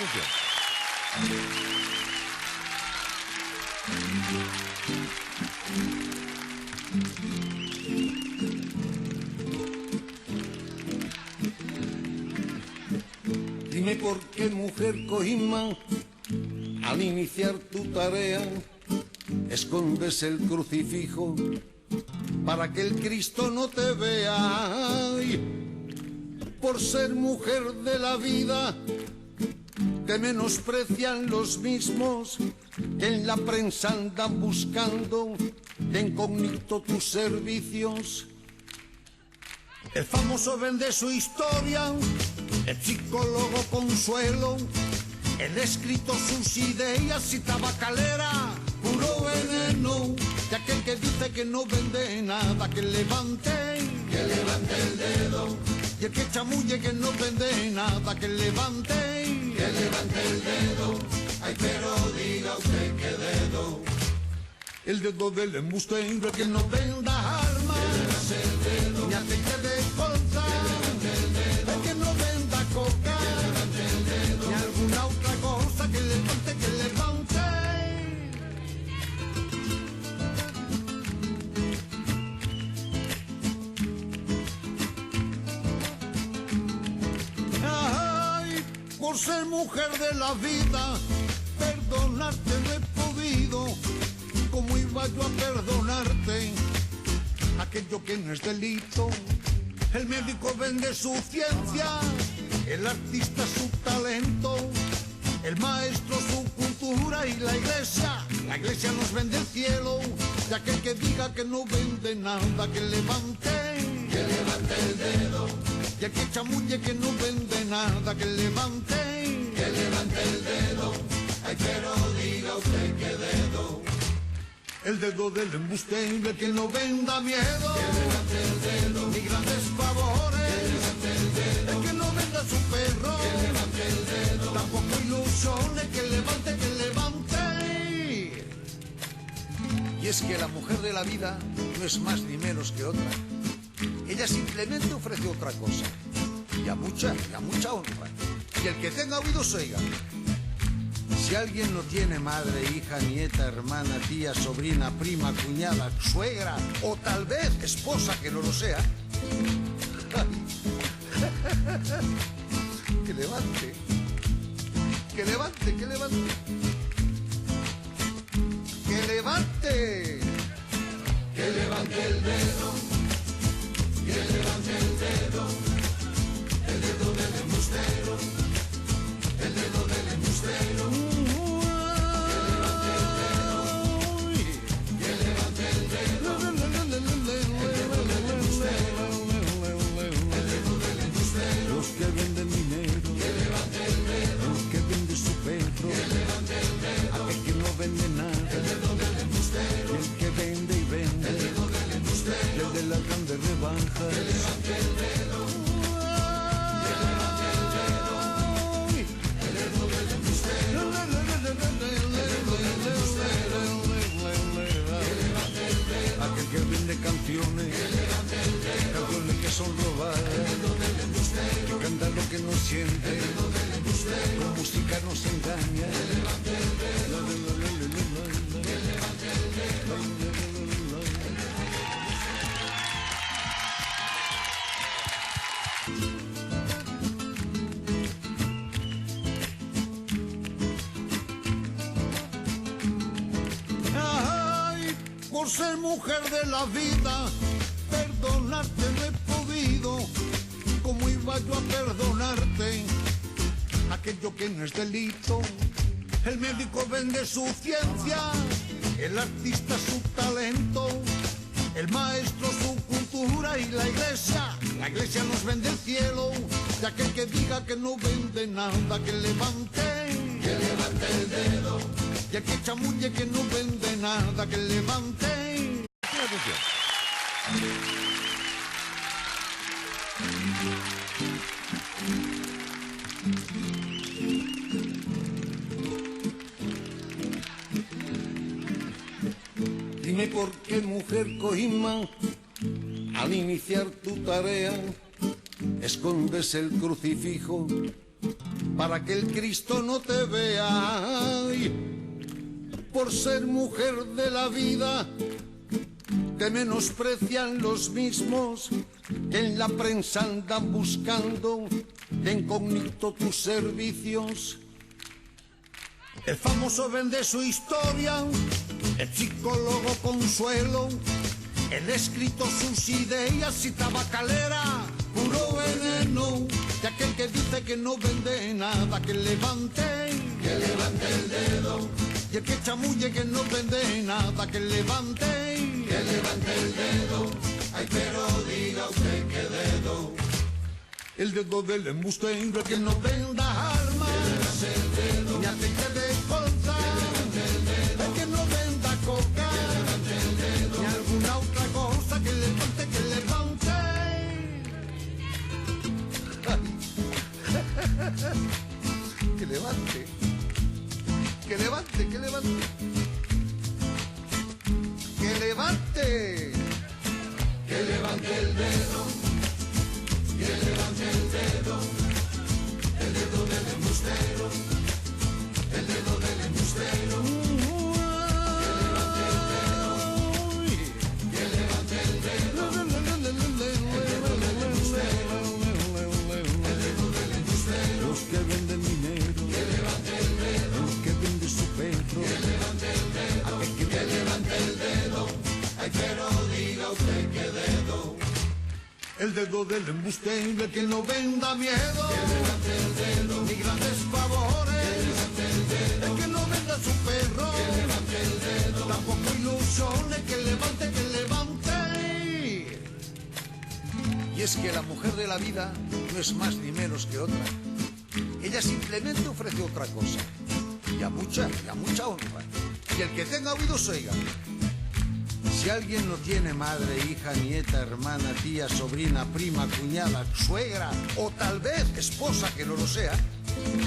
atención. Dime por qué, mujer Coima, al iniciar tu tarea, escondes el crucifijo para que el Cristo no te vea. Y por ser mujer de la vida, te menosprecian los mismos que en la prensa andan buscando de incógnito tus servicios. El famoso vende su historia, el psicólogo Consuelo, el escrito sus ideas y tabacalera, puro veneno. Y aquel que dice que no vende nada, que levante el dedo. Y el que chamulle que no vende nada, que levante el dedo. Ay, pero diga usted qué dedo. El dedo del embustero, que no venda armas, ni aceite de colza, el que no venda coca, ni alguna otra cosa, que levante, que levante. Ay, por ser mujer de la vida, perdonarte no he podido. ¿Cómo iba yo a perdonarte aquello que no es delito? El médico vende su ciencia, el artista su talento, el maestro su cultura y la iglesia nos vende el cielo. Y aquel que diga que no vende nada, que levante el dedo. Y el que chamulle que no vende nada, que levante el dedo. Ay, pero diga usted qué dedo. El dedo del embustero, el que no venda miedo, que levante el dedo, ni grandes favores, que levante el dedo, el que no venda su perro, que levante el dedo, tampoco ilusiones, que levante, que levante. Y es que la mujer de la vida no es más ni menos que otra. Ella simplemente ofrece otra cosa, y a mucha honra. Y el que tenga oídos oiga. Si alguien no tiene madre, hija, nieta, hermana, tía, sobrina, prima, cuñada, suegra o tal vez esposa que no lo sea, que levante, que levante, que levante, que levante, que levante el dedo, que levante el dedo del embustero, el dedo del embustero. Que venden dinero, que levante el dedo, los que venden su perro, que levante el dedo, aquel que no vende nada, el dedo del embustero, y el que vende y vende, el dedo del embustero, el de las grandes rebajas, que levante el dedo, que levante el dedo, el dedo del embustero, el dedo del embustero, que levante el dedo, aquel que vende canciones, que levante el dedo, canciones que son robadas, el dedo del embustero, canta lo que no siente, el dedo del embustero, con música nos engaña, que levante el dedo, que levante el dedo. Ay, por ser mujer de la vida, perdonarte no he podido. ¿Cómo iba yo a perdonarte aquello que no es delito? El médico vende su ciencia, el artista su talento, el maestro su cultura y la iglesia nos vende el cielo. Y aquel que diga que no vende nada, que levante el dedo. Y el que chamulle que no vende nada, que levante. Atención. Dime por qué, mujer Coima, al iniciar tu tarea, escondes el crucifijo para que el Cristo no te vea. Ay, por ser mujer de la vida, te menosprecian los mismos que en la prensa andan buscando de incógnito tus servicios. El famoso vende su historia, el psicólogo Consuelo, el escrito sus ideas y tabacalera, puro veneno. De aquel que dice que no vende nada, que levante el dedo. Y el que chamulle que no vende nada, que levante el dedo. Ay, pero diga usted qué dedo. El dedo del embustero, que no venda armas, ni aceite de colza, el que no venda coca, ni alguna otra cosa, que levante, que levante. Que levante, que levante, que levante, que levante, Que levante el dedo, que levante el dedo del embustero, el dedo del embustero. Que levante el dedo, el dedo del embustero, el dedo del embustero. Los que venden dinero, Que levante el dedo, los que venden su perro, que levante el dedo, que levante el dedo. Ay, pero diga usted qué dedo. el dedo del embustero, que no venda miedo, Que levante el dedo, ni grandes favores, que levante el dedo, el que no venda su perro, que levante el dedo. tampoco ilusiones, que levante, que levante. Y es que la mujer de la vida no es más ni menos que otra. Ella simplemente ofrece otra cosa, y a mucha honra. Y el que tenga oídos oiga. Si alguien no tiene madre, hija, nieta, hermana, tía, sobrina, prima, cuñada, suegra o tal vez esposa que no lo sea,